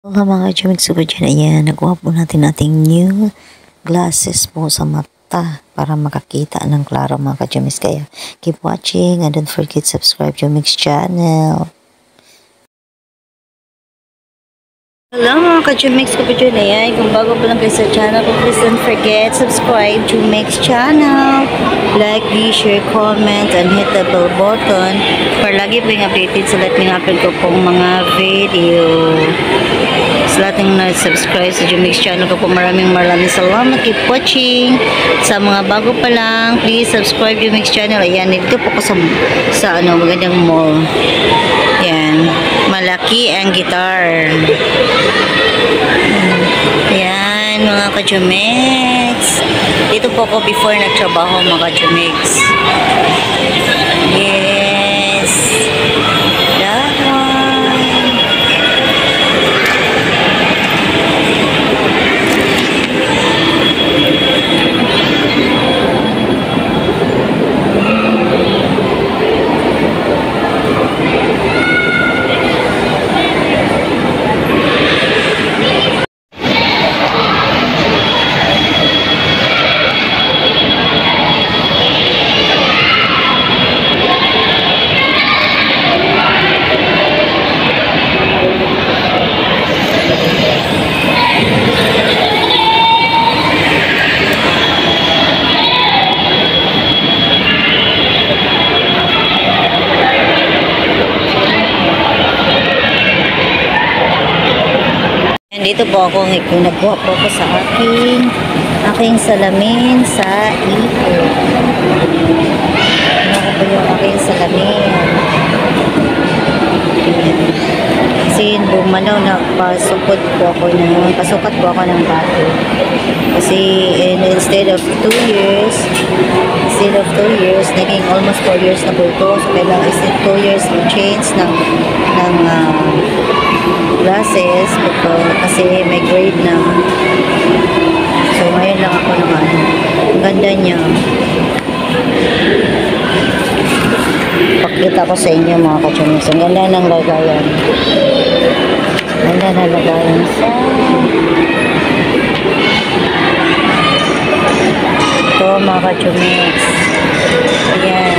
Mga ka-chumix ko dyan, ayan, nagawa po natin ating new glasses po sa mata para makakita ng klaro mga ka-chumix. Kaya keep watching and don't forget subscribe Chumix channel. Hello mga ka-chumix ko po dyan, ayan, kung bago pa lang kayo sa channel ko, please don't forget subscribe Chumix channel, like, share, comment, and hit the bell button para lagi po yung updated sa lahat ng upload ko pong mga video. Sa lahat ng na-subscribe sa Chumix channel ko po, maraming salamat. Keep watching. Sa mga bago pa lang, please subscribe Chumix channel. Ayan, dito po ko sa magandang mall. Ayan, malaki ang guitar. Ayan, mga ka-Chumix. Dito po ko before nagtrabaho, mga ka-Chumix. Yes. Dito po ako nagkuha po ako sa aking salamin sa ipo. Ano po yung aking salamin? Kasi bumalaw na pasukat po ako ng bato. Kasi instead of 2 years, naging almost 4 years na po ito. So kailangan is 2 years to change ng glasses kasi may grade na. So ngayon lang ako naman. Ang ganda niya. Pakita ko sa inyo mga ka-Chumix. Ang ganda ng lagayan. Ganda na lagayan sa ito mga ka-Chumix. Ayan.